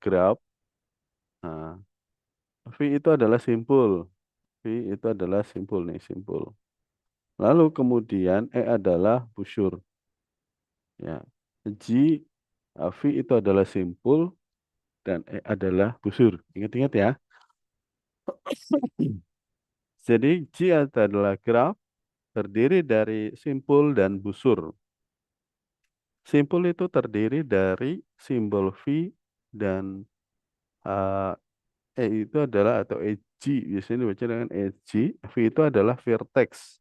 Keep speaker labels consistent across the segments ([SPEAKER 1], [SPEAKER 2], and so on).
[SPEAKER 1] graph. Nah, V itu adalah simpul. V itu adalah simpul nih, simpul. Lalu kemudian E adalah busur. Ya. G, V itu adalah simpul dan E adalah busur. Ingat-ingat ya. Jadi G adalah graf terdiri dari simpul dan busur. Simpul itu terdiri dari simbol V dan eh, E itu adalah atau EG biasanya dibaca dengan EG. V itu adalah vertex.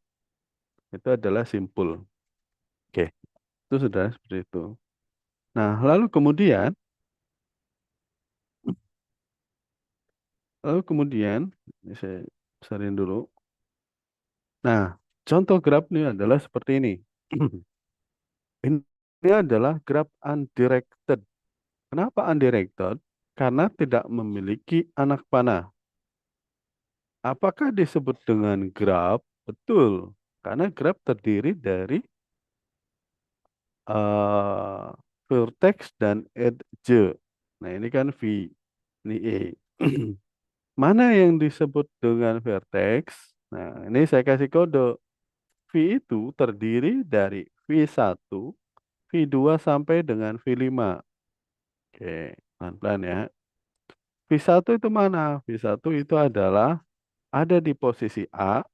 [SPEAKER 1] Itu adalah simpul. Oke, itu sudah seperti itu. Nah, lalu kemudian ini saya besarin dulu. Nah, contoh graf ini adalah seperti ini. Ini adalah graf undirected. Kenapa undirected? Karena tidak memiliki anak panah. Apakah disebut dengan graf? Betul, karena graf terdiri dari eh, vertex dan edge. Nah, ini kan V, ini E. Mana yang disebut dengan vertex? Nah, ini saya kasih kode. V itu terdiri dari V1, V2 sampai dengan V5. Oke, pelan-pelan ya. V1 itu mana? V1 itu adalah ada di posisi A,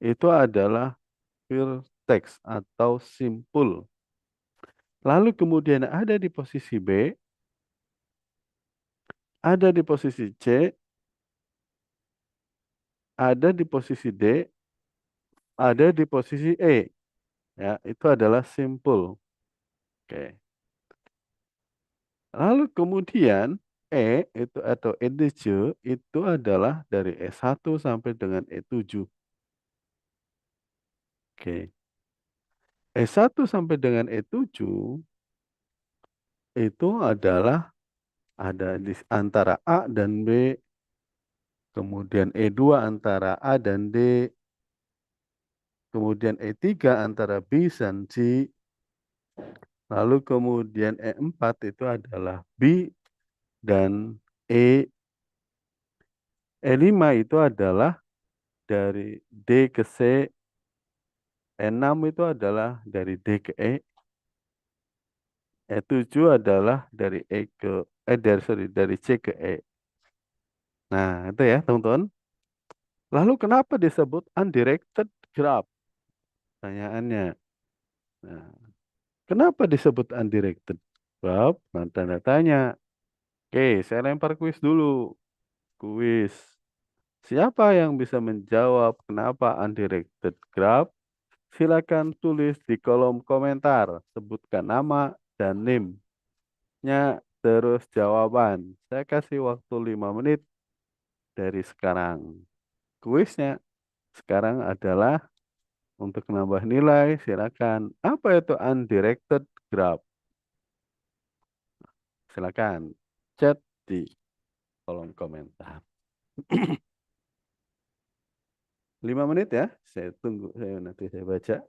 [SPEAKER 1] itu adalah vertex atau simpul. Lalu kemudian ada di posisi B, ada di posisi C, ada di posisi D, ada di posisi E. Ya, itu adalah simpul. Oke. Lalu kemudian E itu atau EDC itu adalah dari E1 sampai dengan E7. Oke. E1 sampai dengan E7 itu adalah ada di antara A dan B, kemudian E2 antara A dan D, kemudian E3 antara B dan C, lalu kemudian E4 itu adalah B dan E, E5 itu adalah dari D ke C, E6 itu adalah dari D ke E, E7 adalah dari E ke dari C ke E. Nah, itu ya, teman-teman. Lalu kenapa disebut undirected graph? Pertanyaannya. Nah, kenapa disebut undirected graph? Nah, tanda tanya. Oke, saya lempar kuis dulu. Kuis. Siapa yang bisa menjawab kenapa undirected graph? Silakan tulis di kolom komentar. Sebutkan nama dan NIM-nya terus jawaban. Saya kasih waktu 5 menit dari sekarang. Kuisnya sekarang adalah untuk menambah nilai. Silakan. Apa itu undirected graph? Silakan chat di kolom komentar. 5 menit ya. Saya tunggu. Nanti saya baca.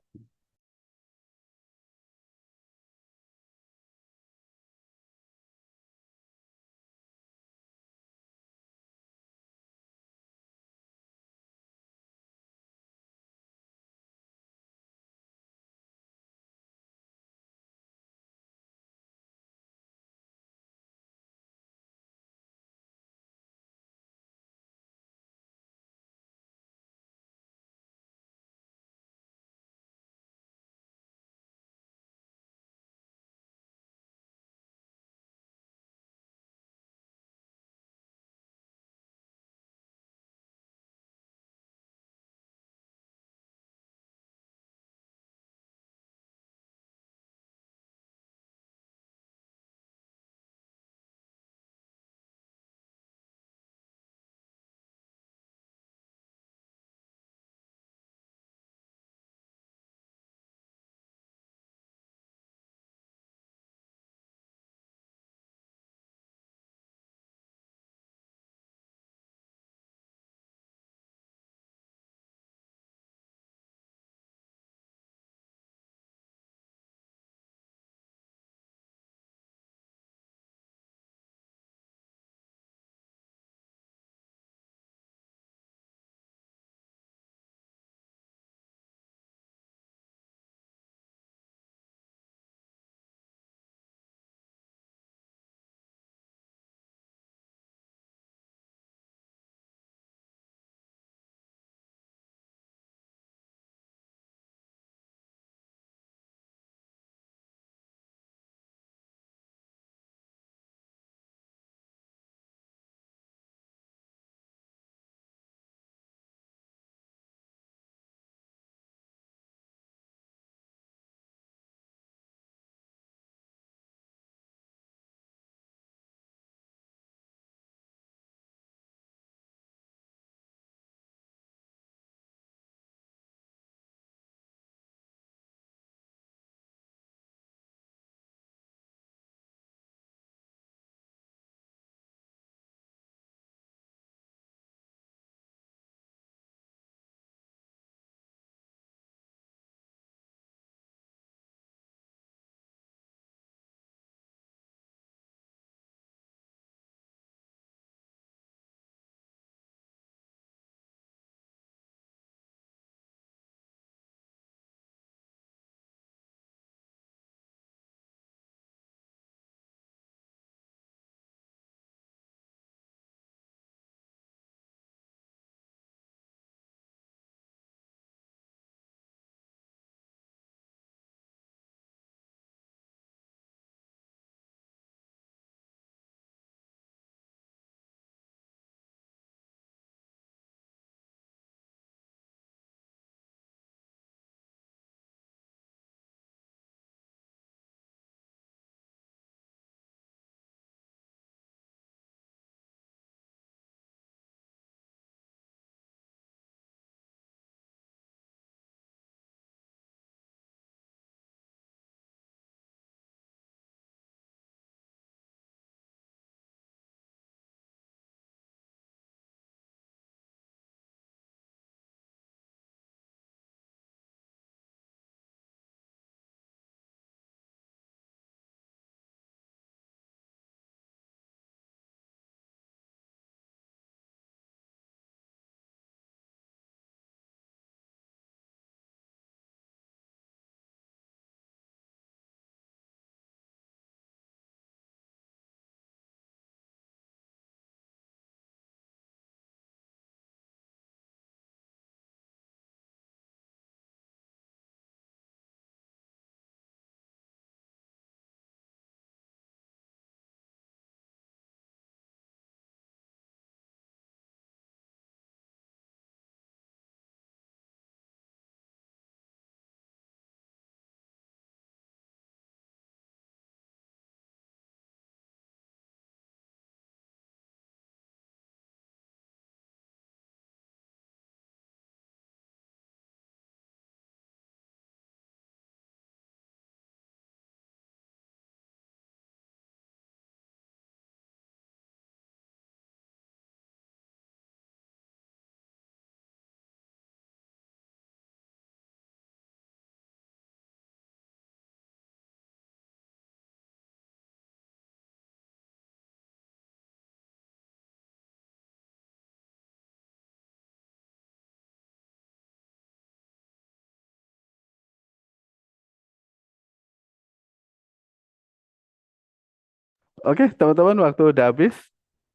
[SPEAKER 1] Oke, teman-teman, waktu udah habis.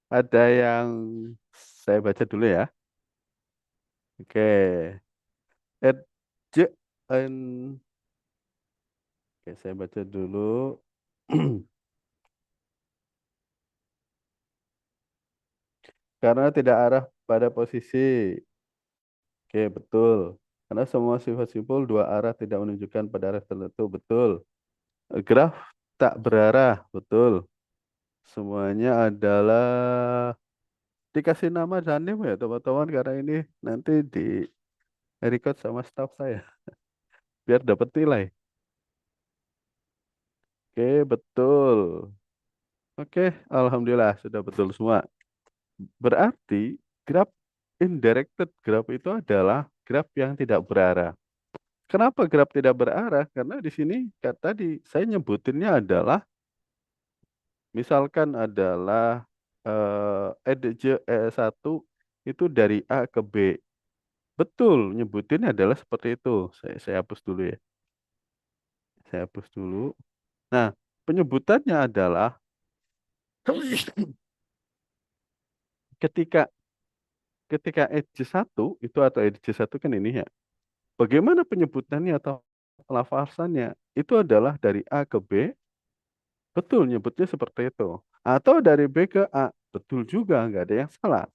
[SPEAKER 1] Ada yang saya baca dulu ya. Oke. Adj and Oke, saya baca dulu. Karena tidak arah pada posisi. Oke, betul. Karena semua sifat simpul dua arah tidak menunjukkan pada arah tertentu. Betul. Graf tak berarah. Betul. Semuanya adalah dikasih nama Zanim ya teman-teman. Karena ini nanti di record sama staff saya. Biar dapat nilai. Oke, betul. Oke, Alhamdulillah sudah betul semua. Berarti graf indirected graph itu adalah graf yang tidak berarah. Kenapa graf tidak berarah? Karena di sini tadi saya nyebutinnya adalah misalkan adalah EDJ E1 itu dari A ke B. Betul, nyebutinnya adalah seperti itu. Saya hapus dulu ya. Saya hapus dulu. Nah, penyebutannya adalah ketika ketika edge satu itu atau edge satu kan ini ya. Bagaimana penyebutannya atau pelafasannya? Itu adalah dari A ke B, betul nyebutnya seperti itu. Atau dari B ke A, betul juga, nggak ada yang salah.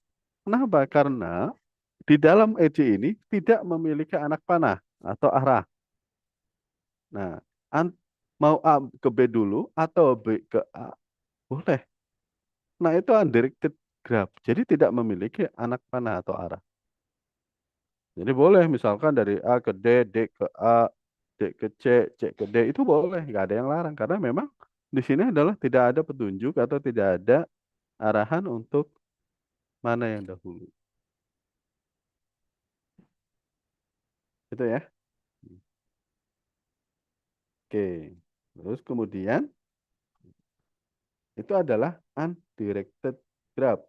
[SPEAKER 1] Kenapa? Karena di dalam EJ ini tidak memiliki anak panah atau arah. Nah, an- mau A ke B dulu atau B ke A, boleh. Nah, itu undirected graph. Jadi tidak memiliki anak panah atau arah. Jadi boleh misalkan dari A ke D, D ke A, D ke C, C ke D itu boleh, nggak ada yang larang karena memang di sini adalah tidak ada petunjuk atau tidak ada arahan untuk mana yang dahulu. Itu ya. Oke. Terus kemudian itu adalah undirected graph.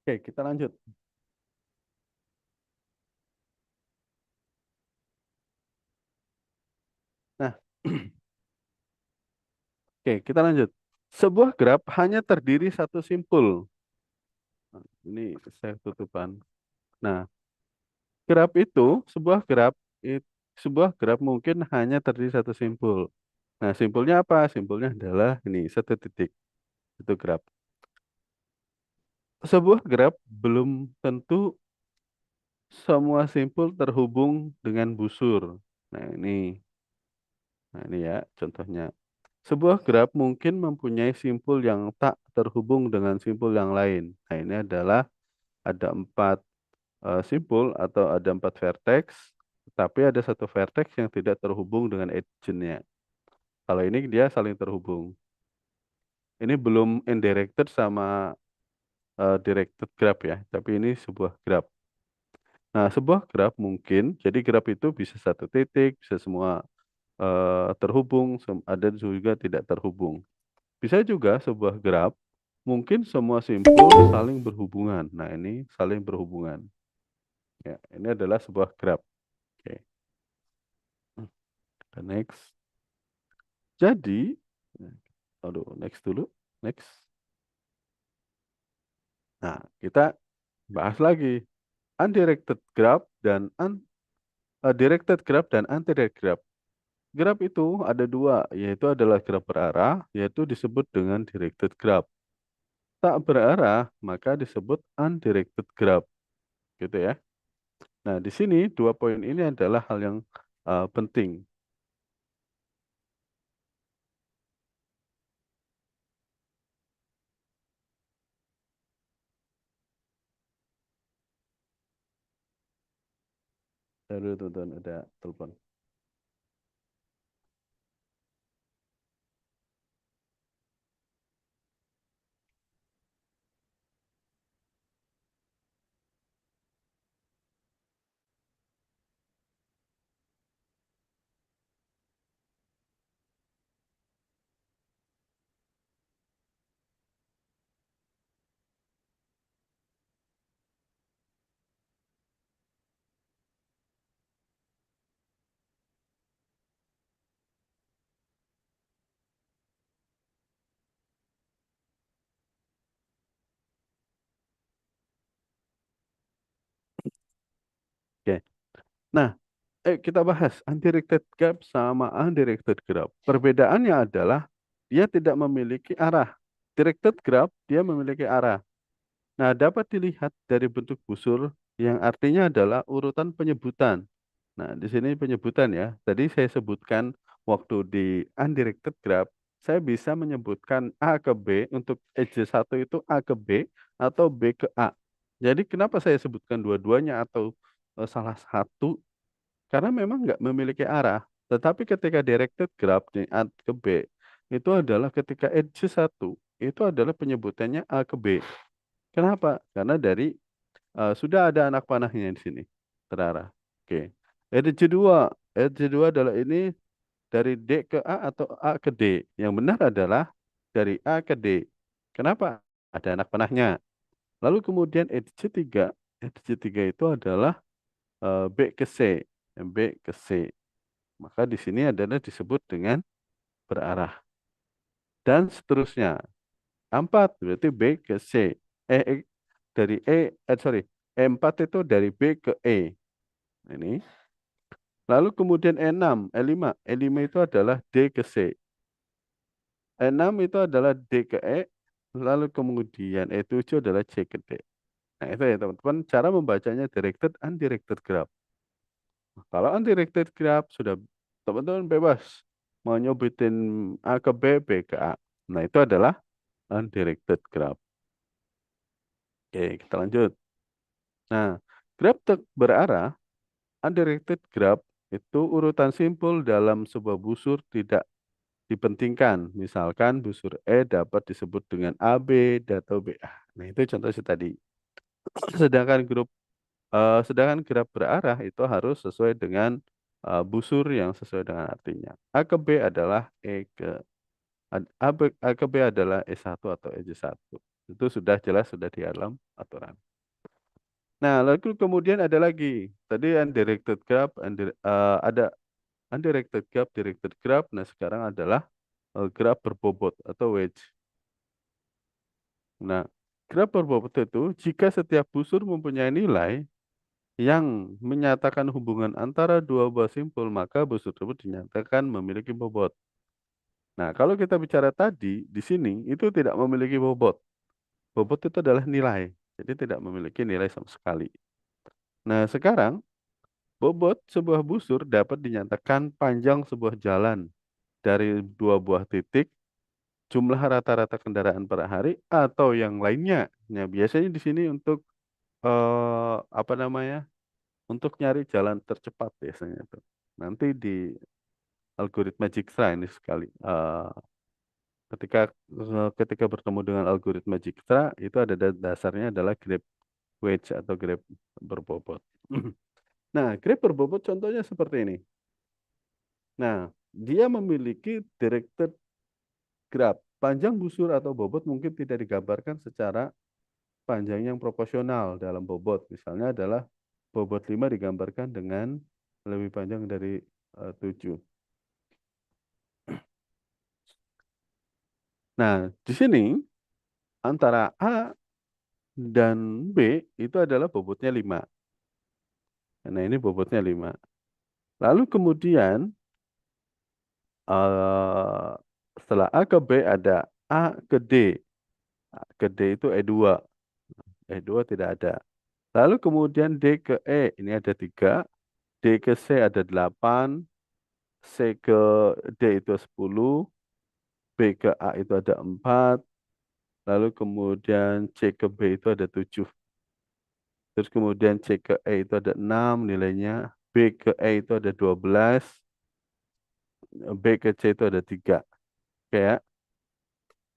[SPEAKER 1] Oke, kita lanjut. Nah, oke, kita lanjut. Sebuah graf hanya terdiri satu simpul. Nah, ini saya tutupan. Nah, graf itu, sebuah graf mungkin hanya terdiri satu simpul. Nah, simpulnya apa? Simpulnya adalah ini, satu titik. Itu graf. Sebuah graf belum tentu semua simpul terhubung dengan busur. Nah, ini ya contohnya. Sebuah graf mungkin mempunyai simpul yang tak terhubung dengan simpul yang lain. Nah, ini adalah ada empat simpul atau ada empat vertex, tapi ada satu vertex yang tidak terhubung dengan agentnya. Kalau ini dia saling terhubung. Ini belum indirected sama directed graph ya, tapi ini sebuah graph. Nah, sebuah graph mungkin, jadi graph itu bisa satu titik, bisa semua terhubung, ada juga tidak terhubung. Bisa juga sebuah graph, mungkin semua simpul saling berhubungan. Nah, ini saling berhubungan. Ya, ini adalah sebuah graph. Oke, ke next. Jadi, aduh, next dulu. Next. Nah, kita bahas lagi undirected graph dan directed graph dan undirected graph. Graph itu ada dua, yaitu adalah graph berarah, yaitu disebut dengan directed graph. Tak berarah, maka disebut undirected graph, gitu ya. Nah, di sini dua poin ini adalah hal yang penting. Lalu tonton ada telepon. Oke. Nah, kita bahas undirected graph sama undirected graph. Perbedaannya adalah dia tidak memiliki arah. Directed graph dia memiliki arah. Nah, dapat dilihat dari bentuk busur yang artinya adalah urutan penyebutan. Nah, di sini penyebutan ya. Tadi saya sebutkan waktu di undirected graph, saya bisa menyebutkan A ke B untuk edge 1 itu A ke B atau B ke A. Jadi kenapa saya sebutkan dua-duanya atau salah satu? Karena memang nggak memiliki arah. Tetapi ketika directed graph di A ke B, itu adalah ketika edge 1 itu adalah penyebutannya A ke B. Kenapa? Karena dari sudah ada anak panahnya di sini terarah. Oke. Edge 2 adalah ini dari D ke A atau A ke D. Yang benar adalah dari A ke D. Kenapa? Ada anak panahnya. Lalu kemudian edge 3 itu adalah B ke C. B ke C. Maka di sini adalah disebut dengan berarah. Dan seterusnya. 4 berarti B ke C. Dari sorry. E4 itu dari B ke E. Ini. Lalu kemudian E5 itu adalah D ke C. E6 itu adalah D ke E. Lalu kemudian E7 adalah C ke D. Nah itu ya teman-teman. Cara membacanya directed undirected graph. Kalau undirected graph sudah teman-teman bebas. Mau nyobitin A ke B, B ke A. Nah itu adalah undirected graph. Oke kita lanjut. Nah graph berarah undirected graph itu urutan simpul dalam sebuah busur tidak dipentingkan. Misalkan busur E dapat disebut dengan AB atau BA. Nah, itu contohnya tadi. Sedangkan sedangkan graf berarah itu harus sesuai dengan busur yang sesuai dengan artinya. A ke B adalah A ke B adalah E1 atau EJ1. Itu sudah jelas sudah di dalam aturan. Nah, lalu kemudian ada lagi. Tadi undirected graph, ada undirected graph, directed graph. Nah, sekarang adalah graf berbobot atau wedge. Nah, graf berbobot itu jika setiap busur mempunyai nilai yang menyatakan hubungan antara dua buah simpul, maka busur tersebut dinyatakan memiliki bobot. Nah, kalau kita bicara tadi, di sini itu tidak memiliki bobot. Bobot itu adalah nilai, jadi tidak memiliki nilai sama sekali. Nah, sekarang bobot sebuah busur dapat dinyatakan panjang sebuah jalan dari dua buah titik, jumlah rata-rata kendaraan per hari, atau yang lainnya. Nah, biasanya di sini untuk apa namanya? Untuk nyari jalan tercepat biasanya tuh. Nanti di algoritma Dijkstra ini sekali. Ketika ketika bertemu dengan algoritma Dijkstra itu ada dasarnya adalah grab wedge atau grab berbobot. Nah, grab berbobot contohnya seperti ini. Nah, dia memiliki directed graph. Panjang busur atau bobot mungkin tidak digambarkan secara panjang yang proporsional dalam bobot. Misalnya adalah bobot 5 digambarkan dengan lebih panjang dari 7. Nah, di sini antara A dan B itu adalah bobotnya 5. Nah, ini bobotnya 5. Lalu kemudian eh, setelah A ke B ada A ke D. A ke D itu E2. E2 tidak ada. Lalu kemudian D ke E, ini ada 3. D ke C ada 8. C ke D itu 10. B ke A itu ada 4. Lalu kemudian C ke B itu ada 7. Terus kemudian C ke E itu ada 6 nilainya. B ke E itu ada 12, B ke C itu ada 3. Kayak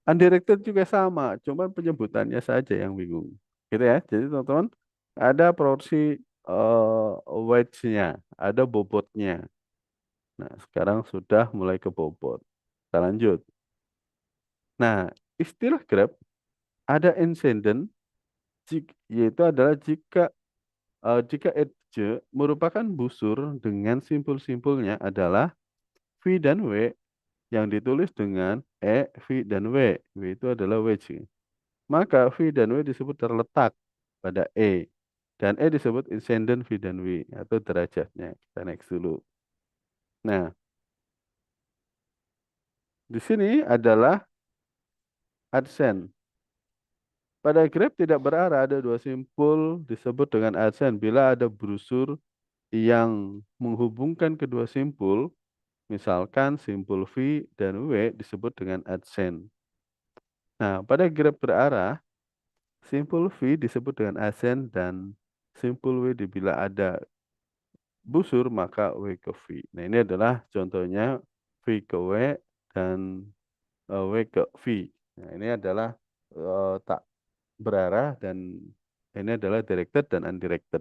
[SPEAKER 1] undirected juga sama, cuman penyebutannya saja yang bingung. Gitu ya. Jadi teman-teman, ada porsi weights-nya, ada bobotnya. Nah, sekarang sudah mulai ke bobot. Kita lanjut. Nah, istilah Grab ada incident, yaitu adalah jika edge merupakan busur dengan simpul-simpulnya adalah V dan W yang ditulis dengan E, V, dan W. W itu adalah wedge. Maka V dan W disebut terletak pada E. Dan E disebut incident V dan W atau derajatnya. Kita next dulu. Nah, di sini adalah adsen. Pada graf tidak berarah ada dua simpul disebut dengan adsen bila ada brosur yang menghubungkan kedua simpul, misalkan simpul V dan W disebut dengan adsen. Nah, pada graf berarah, simpul V disebut dengan adsen dan simpul W bila ada busur maka W ke V. Nah, ini adalah contohnya V ke W dan W ke V. Nah, ini adalah tak berarah dan ini adalah directed dan undirected.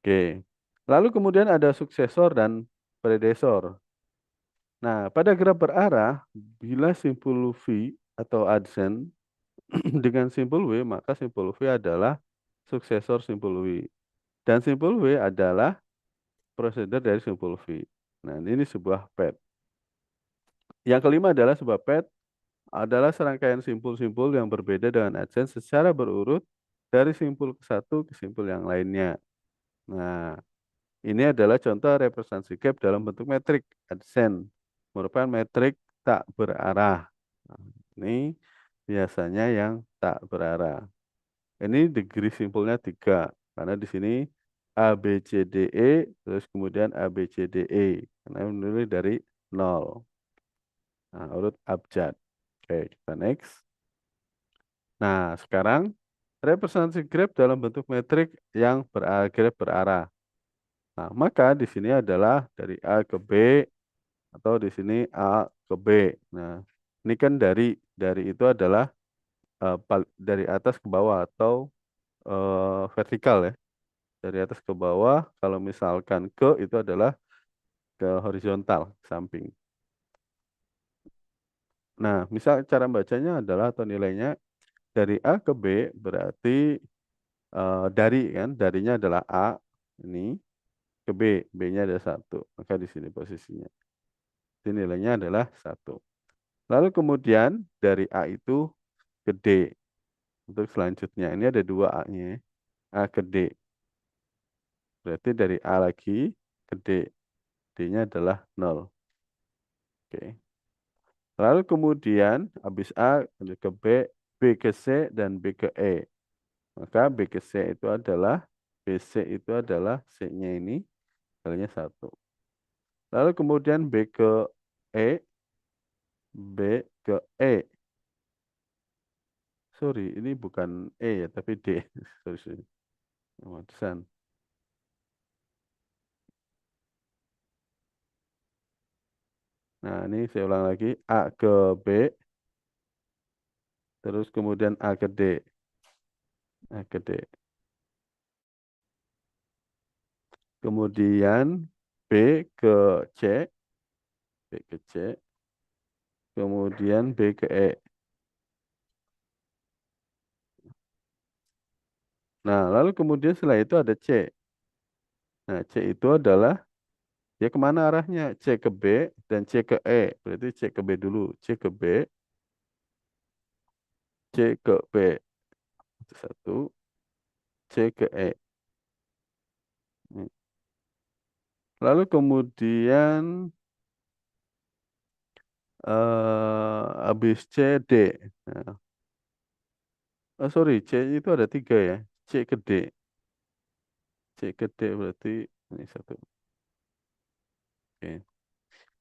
[SPEAKER 1] Oke. Lalu kemudian ada suksesor dan predesor. Nah, pada graf berarah, bila simpul V atau adsen dengan simpul W, maka simpul V adalah suksesor simpul W. Dan simpul W adalah procedure dari simpul V. Nah, ini sebuah pad. Yang kelima adalah sebuah pad adalah serangkaian simpul-simpul yang berbeda dengan adsen secara berurut dari simpul ke satu ke simpul yang lainnya. Nah, ini adalah contoh representasi gap dalam bentuk metrik. Adsen merupakan metrik tak berarah. Nah, ini biasanya yang tak berarah. Ini degree simpulnya 3. Karena di sini A, B, C, D, E, terus kemudian A, B, C, D, E. Karena mulai dari 0. Nah, urut abjad. Oke, kita next. Nah, sekarang representasi graf dalam bentuk metrik yang graf berarah. Nah, maka di sini adalah dari A ke B atau di sini A ke B. Nah, ini kan dari itu adalah dari atas ke bawah atau vertikal ya. Dari atas ke bawah, kalau misalkan ke itu adalah ke horizontal, samping. Nah, misal cara bacanya adalah atau nilainya dari A ke B berarti dari kan, darinya adalah A ini ke B, B-nya ada 1. Maka di sini posisinya. Jadi nilainya adalah 1. Lalu kemudian dari A itu ke D. Untuk selanjutnya, ini ada 2 A-nya. A ke D. Berarti dari A lagi ke D. D-nya adalah 0. Oke. Lalu kemudian habis A ada ke B, B ke C, dan B ke E. Maka B ke C itu adalah, BC itu adalah C-nya ini, kalinya 1. Lalu kemudian B ke E, B ke E. Sorry, ini bukan E ya, tapi D. Sorry, sorry. Watisan. Nah, ini saya ulang lagi. A ke B, terus kemudian A ke D. A ke D. Kemudian B ke C, B ke C. Kemudian B ke E. Nah, lalu kemudian setelah itu ada C. Nah, C itu adalah dia kemana arahnya? C ke B dan C ke E. Berarti C ke B dulu. C ke B, C ke B. Itu satu. C ke E. Lalu kemudian habis C, D. Nah, sorry, C itu ada 3 ya. C ke D. C ke D berarti ini satu. Oke.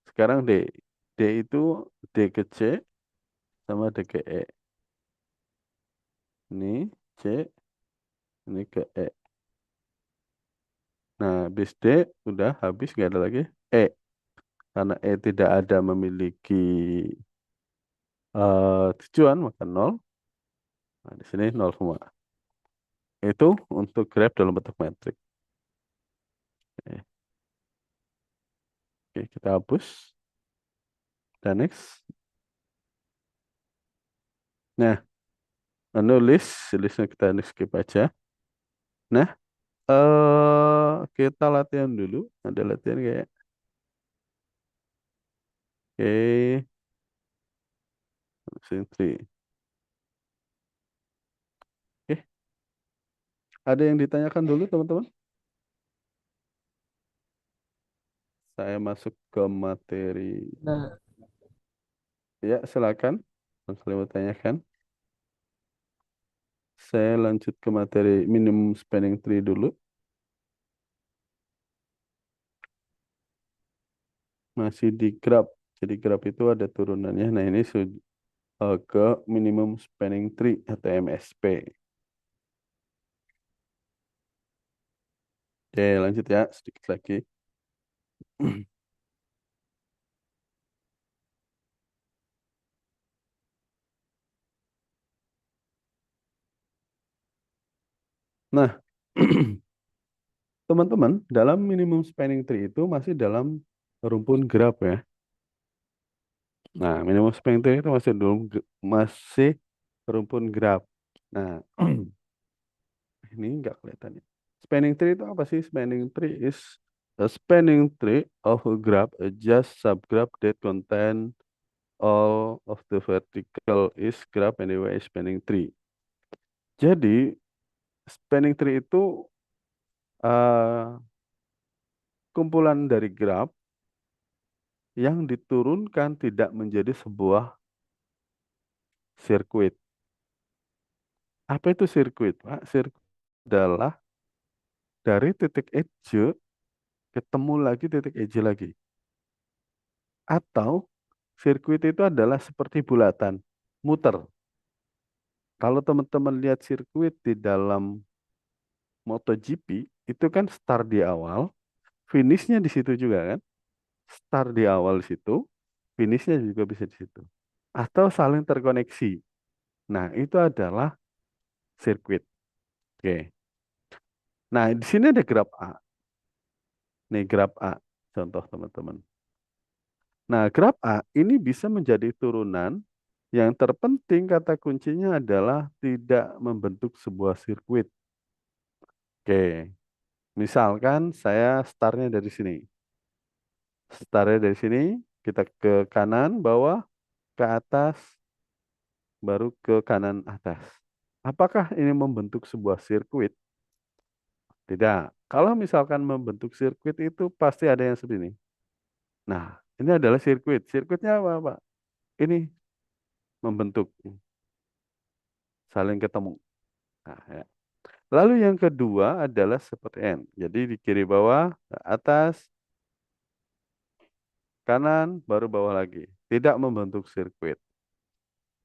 [SPEAKER 1] Sekarang D. D itu D ke C sama D ke E. Ini C, ini ke E. Nah, bis D udah habis, nggak ada lagi. E. Karena E tidak ada memiliki tujuan, maka nol. Nah, di sini nol semua. Itu untuk graf dalam bentuk metrik. Oke, oke, kita hapus. Dan next. Nah, menulis, listnya kita skip aja. Nah, kita latihan dulu. Ada latihan kayak, oke, sini. Oke, ada yang ditanyakan dulu teman-teman? Saya masuk ke materi.
[SPEAKER 2] Nah,
[SPEAKER 1] Ya, silakan. Kalau mau tanyakan. Saya lanjut ke materi minimum spanning tree dulu. Masih di graph. Jadi graph itu ada turunannya. Nah, ini ke minimum spanning tree atau MSP. Oke, lanjut ya. Sedikit lagi. Nah, teman-teman, dalam minimum spanning tree itu masih dalam rumpun graph ya. Nah, minimum spanning tree itu masih rumpun graph. Nah, ini enggak kelihatan ya. Spanning tree itu apa sih? Spanning tree is a spanning tree of a graph, a just subgraph that contain all of the vertical is graph anyway spanning tree. Jadi, spanning tree itu uh, kumpulan dari graph yang diturunkan tidak menjadi sebuah sirkuit. Apa itu sirkuit, Pak? Sirkuit adalah dari titik edge ketemu lagi titik edge lagi. Atau sirkuit itu adalah seperti bulatan, muter. Kalau teman-teman lihat sirkuit di dalam MotoGP, itu kan start di awal, finishnya di situ juga kan? Start di awal situ, finishnya juga bisa di situ. Atau saling terkoneksi. Nah, itu adalah sirkuit. Oke. Nah, di sini ada graf A. Nih, graf A. Contoh teman-teman. Nah, graf A ini bisa menjadi turunan yang terpenting kata kuncinya adalah tidak membentuk sebuah sirkuit. Oke, misalkan saya startnya dari sini. Startnya dari sini, kita ke kanan, bawah, ke atas, baru ke kanan atas. Apakah ini membentuk sebuah sirkuit? Tidak. Kalau misalkan membentuk sirkuit itu pasti ada yang seperti ini. Nah, ini adalah sirkuit. Sirkuitnya apa, Pak? Ini membentuk saling ketemu. Nah, ya. Lalu yang kedua adalah seperti N. Jadi di kiri bawah, ke atas, kanan, baru bawah lagi. Tidak membentuk sirkuit.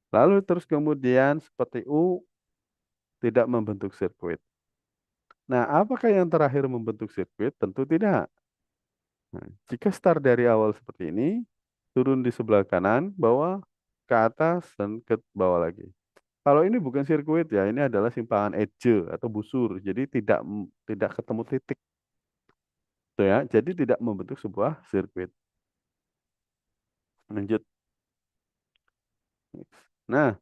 [SPEAKER 1] Lalu terus kemudian seperti U, tidak membentuk sirkuit. Nah, apakah yang terakhir membentuk sirkuit? Tentu tidak. Nah, jika start dari awal seperti ini, turun di sebelah kanan, bawah, ke atas, dan ke bawah lagi. Kalau ini bukan sirkuit ya, ini adalah simpangan edge atau busur. Jadi tidak ketemu titik. Tuh ya, jadi tidak membentuk sebuah sirkuit. Lanjut. Nah,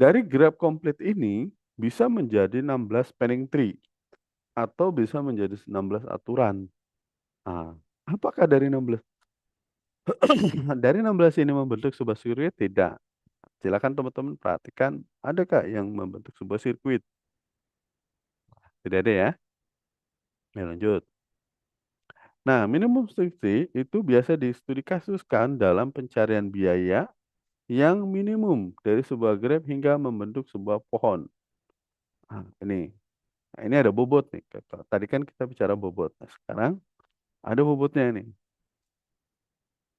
[SPEAKER 1] dari graf komplit ini bisa menjadi 16 spanning tree atau bisa menjadi 16 aturan. Nah, apakah dari 16 dari 16 ini membentuk sebuah sirkuit? Tidak. Silakan teman-teman perhatikan, adakah yang membentuk sebuah sirkuit? Tidak ada ya. Ya, lanjut. Nah, minimum safety itu biasa distudi kasuskan dalam pencarian biaya yang minimum dari sebuah graf hingga membentuk sebuah pohon. Nah, ini ada bobot nih. Tadi kan kita bicara bobot. Nah, sekarang ada bobotnya nih.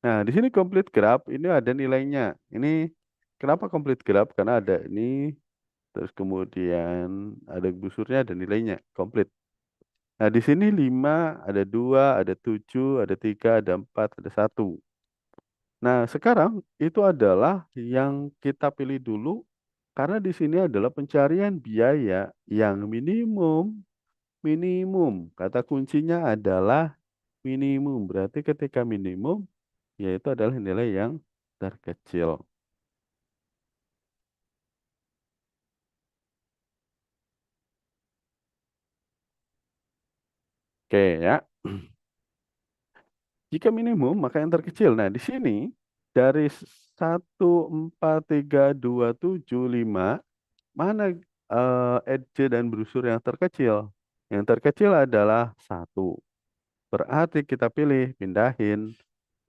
[SPEAKER 1] Nah, di sini complete graph ini ada nilainya. Ini kenapa complete graph? Karena ada ini, terus kemudian ada busurnya, ada nilainya. Complete. Nah, di sini 5, ada 2, ada 7, ada 3, ada 4, ada 1. Nah, sekarang itu adalah yang kita pilih dulu karena di sini adalah pencarian biaya yang minimum. Minimum. Kata kuncinya adalah minimum. Berarti ketika minimum, yaitu adalah nilai yang terkecil. Oke ya. Jika minimum, maka yang terkecil. Nah, di sini dari 1, 4, 3, 2, 7, 5, mana edge dan brosur yang terkecil? Yang terkecil adalah 1. Berarti kita pilih, pindahin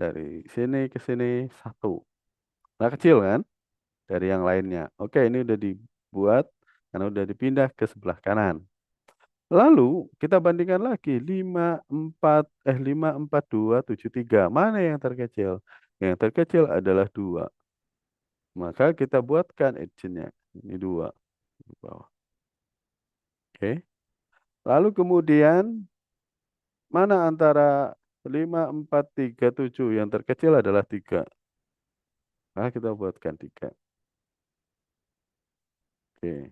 [SPEAKER 1] dari sini ke sini 1. Nah, kecil kan dari yang lainnya. Oke, ini udah dibuat karena udah dipindah ke sebelah kanan. Lalu kita bandingkan lagi 5, 4, 2, 7, 3. Mana yang terkecil? Yang terkecil adalah 2. Maka kita buatkan edge-nya. Ini 2 di bawah. Oke. Lalu kemudian mana antara 5, 4, 3, 7? Yang terkecil adalah 3. Nah, kita buatkan 3. Oke.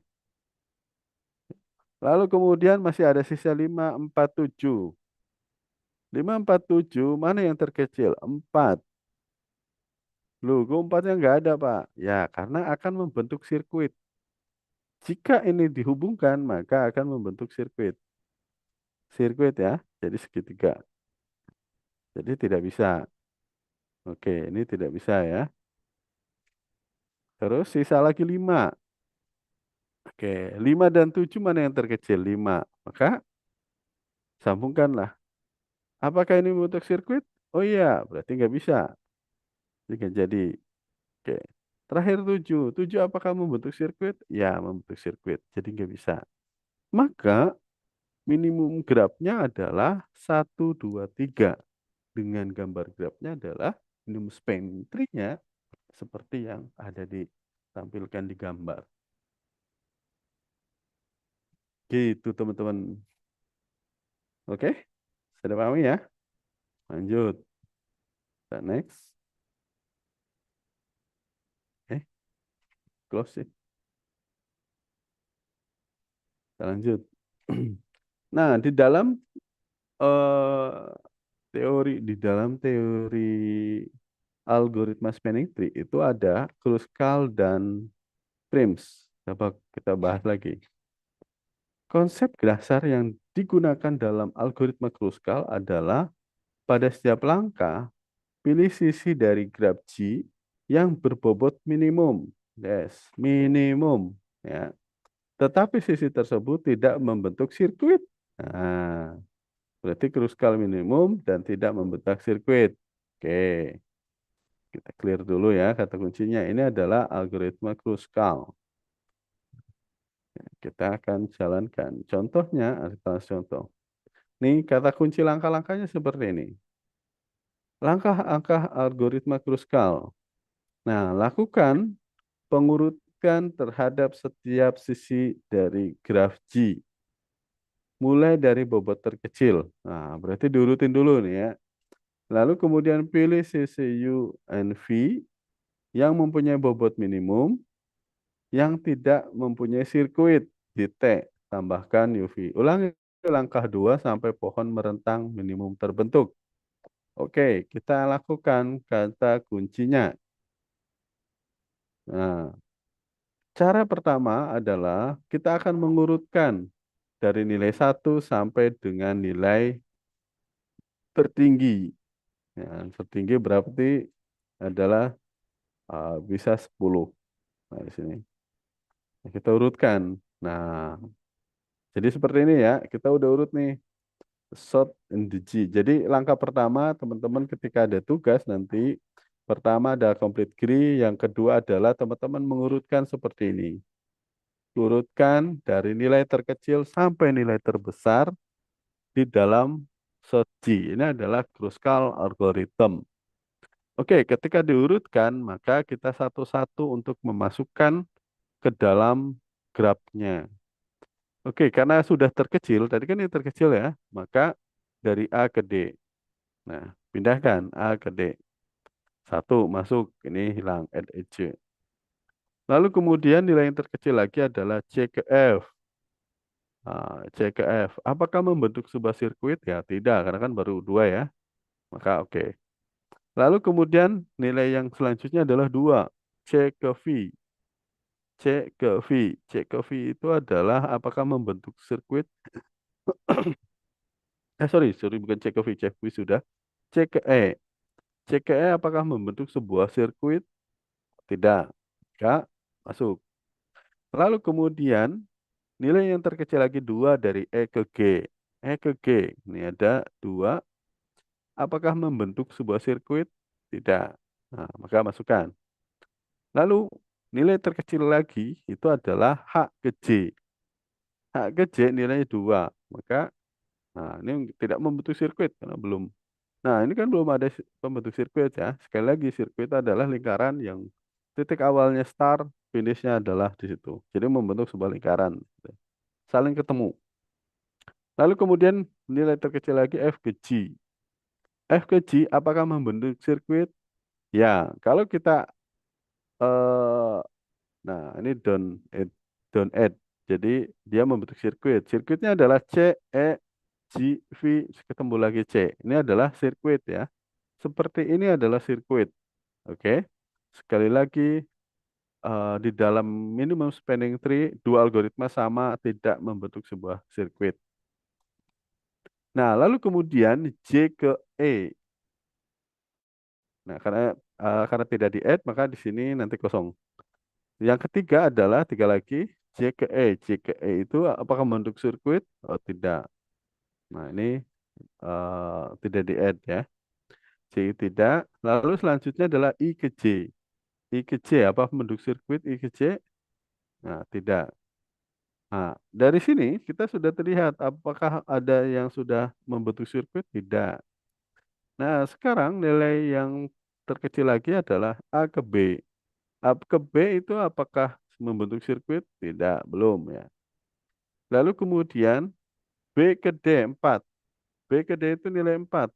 [SPEAKER 1] Lalu kemudian masih ada sisa 5, 4, 7. 5, 4, 7, mana yang terkecil? 4. Loh, kok 4-nya nggak ada, Pak? Ya, karena akan membentuk sirkuit. Jika ini dihubungkan, maka akan membentuk sirkuit. Sirkuit ya, jadi segitiga. Jadi tidak bisa. Oke, ini tidak bisa ya. Terus sisa lagi 5. Oke, 5 dan 7 mana yang terkecil? 5. Maka sambungkanlah. Apakah ini membentuk sirkuit? Oh iya, berarti nggak bisa. Jadi nggak jadi. Oke. Terakhir 7. 7 apakah membentuk sirkuit? Ya, membentuk sirkuit. Jadi nggak bisa. Maka minimum grafnya adalah 1, 2, 3. Dengan gambar grafnya adalah minimum span tree-nya seperti yang ada ditampilkan di gambar. Gitu teman-teman. Oke, sudah paham ya? Lanjut. Kita next. Close it. Kita lanjut. Nah, eh, di dalam teori algoritma spanning tree itu ada Kruskal dan Prims. Coba kita bahas lagi. Konsep dasar yang digunakan dalam algoritma Kruskal adalah pada setiap langkah, pilih sisi dari graf G yang berbobot minimum. Yes, minimum. Ya. Tetapi sisi tersebut tidak membentuk sirkuit. Nah, berarti Kruskal minimum dan tidak membentuk sirkuit. Oke, kita clear dulu ya kata kuncinya. Ini adalah algoritma Kruskal. Kita akan jalankan. Contohnya, ada contoh. Nih kata kunci langkah-langkahnya seperti ini. Langkah-langkah algoritma Kruskal. Nah, lakukan pengurutan terhadap setiap sisi dari graf G. Mulai dari bobot terkecil. Nah, berarti diurutin dulu nih ya. Lalu kemudian pilih sisi U and V yang mempunyai bobot minimum, yang tidak mempunyai sirkuit di T. Tambahkan UV. Ulangi langkah 2 sampai pohon merentang minimum terbentuk. Oke, kita lakukan kata kuncinya. Nah, cara pertama adalah kita akan mengurutkan dari nilai 1 sampai dengan nilai tertinggi. Ya, tertinggi berarti adalah bisa 10. Nah, di sini. Nah, kita urutkan. Nah, jadi seperti ini ya. Kita udah urut nih. Sort in the G. Jadi langkah pertama teman-teman ketika ada tugas nanti pertama ada complete grid, yang kedua adalah teman-teman mengurutkan seperti ini. Urutkan dari nilai terkecil sampai nilai terbesar di dalam sort G. Ini adalah Kruskal algorithm. Oke, ketika diurutkan maka kita satu-satu untuk memasukkan ke dalam grafnya. Oke, karena sudah terkecil, tadi kan ini terkecil ya, maka dari A ke D. Nah, pindahkan A ke D. Satu masuk, ini hilang, add EJ. Lalu kemudian nilai yang terkecil lagi adalah C ke F. Nah, C ke F. Apakah membentuk sebuah sirkuit? Ya, tidak, karena kan baru dua ya. Maka oke. Lalu kemudian nilai yang selanjutnya adalah 2. C ke V. C ke V. C ke V itu adalah apakah membentuk sirkuit? Sorry, bukan C ke V. C ke V sudah. C ke E. C ke E apakah membentuk sebuah sirkuit? Tidak. Maka masuk. Lalu kemudian nilai yang terkecil lagi 2 dari E ke G. E ke G. Ini ada 2. Apakah membentuk sebuah sirkuit? Tidak. Nah, maka masukkan. Lalu nilai terkecil lagi itu adalah H ke J. H ke J nilainya 2. Maka nah, ini tidak membentuk sirkuit karena belum. Nah, ini kan belum ada pembentuk sirkuit ya. Sekali lagi sirkuit adalah lingkaran yang titik awalnya start, finishnya adalah di situ. Jadi membentuk sebuah lingkaran. Saling ketemu. Lalu kemudian nilai terkecil lagi F ke G. F ke G apakah membentuk sirkuit? Ya, kalau kita eh nah ini don't add. Jadi dia membentuk sirkuit. Sirkuitnya adalah C, E, G, V, ketemu lagi C. Ini adalah sirkuit ya. Seperti ini adalah sirkuit. Oke. Sekali lagi di dalam minimum spanning tree dua algoritma sama tidak membentuk sebuah sirkuit. Nah, lalu kemudian J ke E. Nah, karena tidak di add maka di sini nanti kosong. Yang ketiga adalah tiga lagi J ke E. J ke E itu apakah membentuk sirkuit? Oh, tidak. Nah, ini tidak di add ya. J tidak. Lalu selanjutnya adalah I ke J. I ke J apa membentuk sirkuit I ke J? Nah, tidak. Nah, dari sini kita sudah terlihat apakah ada yang sudah membentuk sirkuit? Tidak. Nah, sekarang nilai yang terkecil lagi adalah A ke B. A ke B itu apakah membentuk sirkuit? Tidak, belum ya. Lalu kemudian B ke D 4. B ke D itu nilai 4.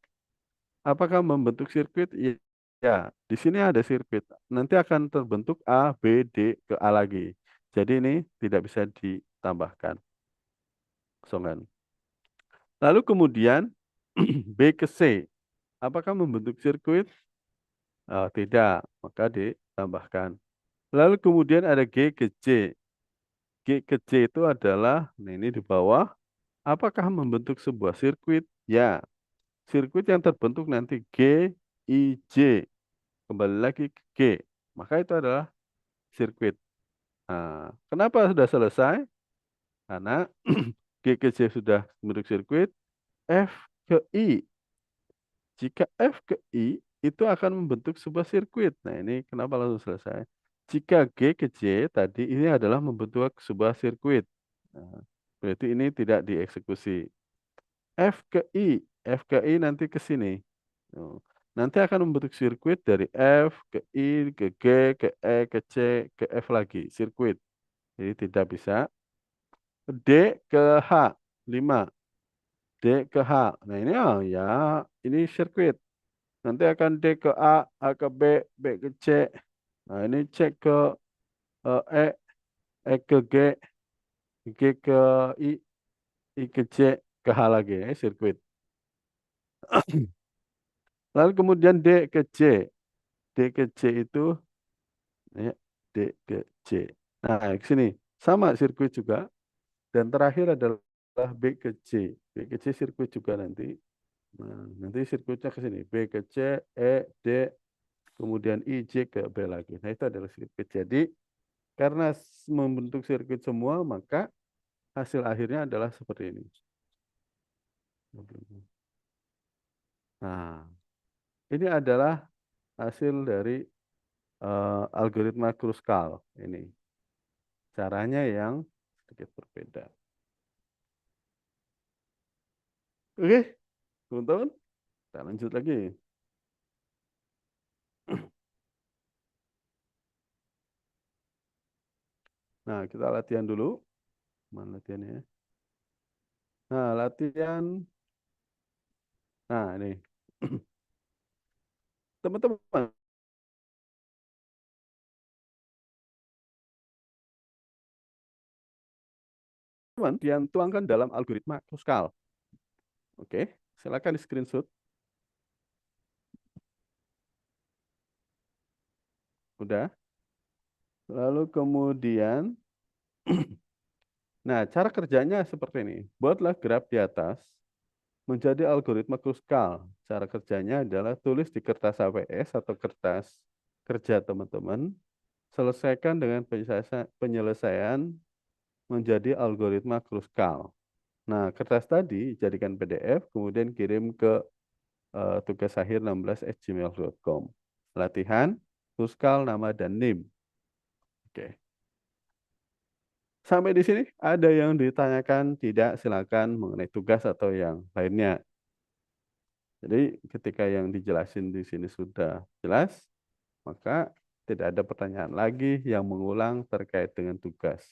[SPEAKER 1] Apakah membentuk sirkuit? Iya. Ya, di sini ada sirkuit. Nanti akan terbentuk A, B, D ke A lagi. Jadi ini tidak bisa ditambahkan. Kosongan. Lalu kemudian B ke C. Apakah membentuk sirkuit? Tidak, maka ditambahkan. Lalu kemudian ada G ke C. G ke C itu adalah, nah ini di bawah, apakah membentuk sebuah sirkuit? Ya, sirkuit yang terbentuk nanti G, I, J. Kembali lagi ke G. Maka itu adalah sirkuit. Nah, kenapa sudah selesai? Karena G ke J sudah membentuk sirkuit, F ke I. Jika F ke I itu akan membentuk sebuah sirkuit. Nah, ini kenapa langsung selesai? Jika G ke J tadi ini adalah membentuk sebuah sirkuit. Nah, berarti ini tidak dieksekusi. F ke I, F ke I nanti ke sini. Oh, nanti akan membentuk sirkuit dari F ke I ke G ke E ke C ke F lagi, sirkuit. Jadi tidak bisa. D ke H, 5. D ke H. Nah, ini ya, ini sirkuit. Nanti akan D ke A ke B, B ke C. Nah, ini C ke E, E ke G, G ke I, I ke C, ke H lagi, ya, sirkuit. Lalu kemudian D ke C. D ke C itu, ya, D ke C. Nah, ke sini. Sama sirkuit juga. Dan terakhir adalah B ke C. B ke C sirkuit juga nanti. Nah, nanti sirkuitnya ke sini. B ke C, E, D, kemudian I, J ke B lagi. Nah, itu adalah sirkuit. Jadi, karena membentuk sirkuit semua, maka hasil akhirnya adalah seperti ini. Nah, ini adalah hasil dari algoritma Kruskal ini. Caranya yang sedikit berbeda. Oke, teman-teman, kita lanjut lagi. Nah, kita latihan dulu. Mana latihannya? Nah, latihan. Nah, ini. Teman-teman, teman yang tuangkan dalam algoritma Kruskal. Oke, silakan di screenshot. Udah. Lalu kemudian, nah, cara kerjanya seperti ini. Buatlah graf di atas menjadi algoritma Kruskal. Cara kerjanya adalah tulis di kertas AWS atau kertas kerja teman-teman. Selesaikan dengan penyelesaian menjadi algoritma Kruskal. Nah, kertas tadi jadikan PDF, kemudian kirim ke tugasakhir16@gmail.com. Latihan, Kruskal, nama, dan NIM. Oke. Sampai di sini ada yang ditanyakan? Tidak, silakan mengenai tugas atau yang lainnya. Jadi ketika yang dijelasin di sini sudah jelas, maka tidak ada pertanyaan lagi yang mengulang terkait dengan tugas.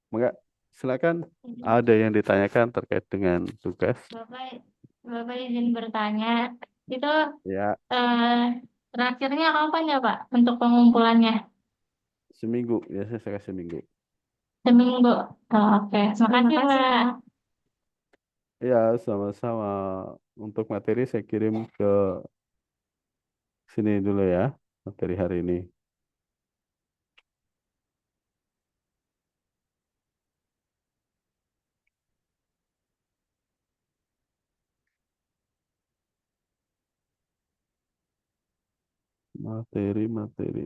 [SPEAKER 1] Maka silakan, ada yang ditanyakan terkait dengan tugas.
[SPEAKER 2] Bapak, Bapak izin bertanya, itu
[SPEAKER 1] Ya,
[SPEAKER 2] eh, terakhirnya kapan ya Pak untuk pengumpulannya?
[SPEAKER 1] seminggu. Biasanya saya kasih seminggu.
[SPEAKER 2] Seminggu. Oh, oke, terima kasih Pak.
[SPEAKER 1] Ya, sama-sama. Untuk materi saya kirim ke sini dulu ya, materi hari ini. Materi.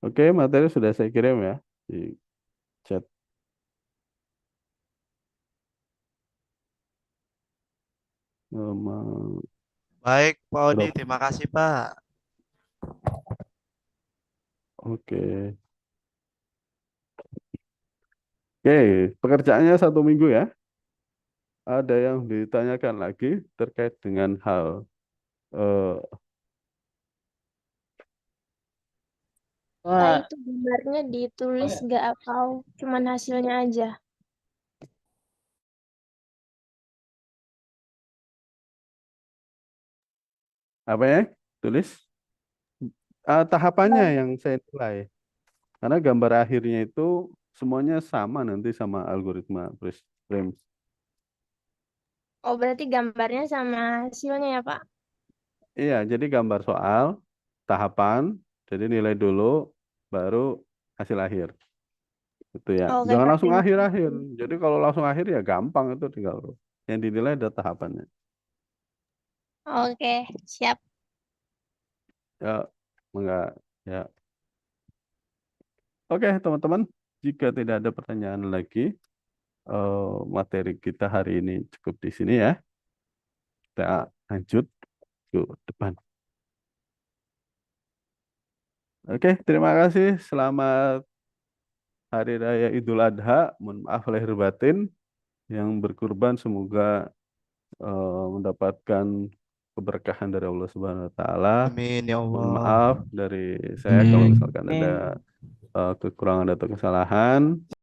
[SPEAKER 1] Oke, materi sudah saya kirim ya di chat. Nama
[SPEAKER 3] Baik, Pak Odi,
[SPEAKER 1] grup.
[SPEAKER 3] terima kasih, Pak.
[SPEAKER 1] Oke. Oke, pekerjaannya 1 minggu ya. Ada yang ditanyakan lagi terkait dengan hal eh,
[SPEAKER 4] Pak,
[SPEAKER 3] Pak,
[SPEAKER 4] itu gambarnya ditulis nggak atau cuman hasilnya aja?
[SPEAKER 1] apa ya? Tulis tahapannya
[SPEAKER 4] Gambar-
[SPEAKER 1] yang saya nilai. Karena gambar akhirnya itu semuanya sama nanti sama algoritma Prime.
[SPEAKER 4] Oh, berarti gambarnya sama hasilnya ya, Pak?
[SPEAKER 1] Iya, jadi gambar soal, tahapan, jadi nilai dulu, baru hasil akhir. Itu ya.
[SPEAKER 4] Oke,
[SPEAKER 1] Jangan
[SPEAKER 4] Pak.
[SPEAKER 1] langsung
[SPEAKER 4] Terima
[SPEAKER 1] akhir-akhir.
[SPEAKER 4] kasih.
[SPEAKER 1] Jadi kalau langsung akhir ya gampang itu tinggal yang dinilai ada tahapannya.
[SPEAKER 4] Oke, siap.
[SPEAKER 1] Ya, enggak. Ya. Oke, teman-teman. Jika tidak ada pertanyaan lagi, materi kita hari ini cukup di sini ya. Kita lanjut ke depan. Oke, terima kasih. Selamat Hari Raya Idul Adha. Mohon maaf lahir batin. Yang berkurban semoga mendapatkan keberkahan dari Allah Subhanahu wa taala.
[SPEAKER 3] amin ya
[SPEAKER 1] Mohon
[SPEAKER 3] Allah.
[SPEAKER 1] maaf dari saya kalau
[SPEAKER 3] Amin.
[SPEAKER 1] misalkan ada kekurangan atau kesalahan.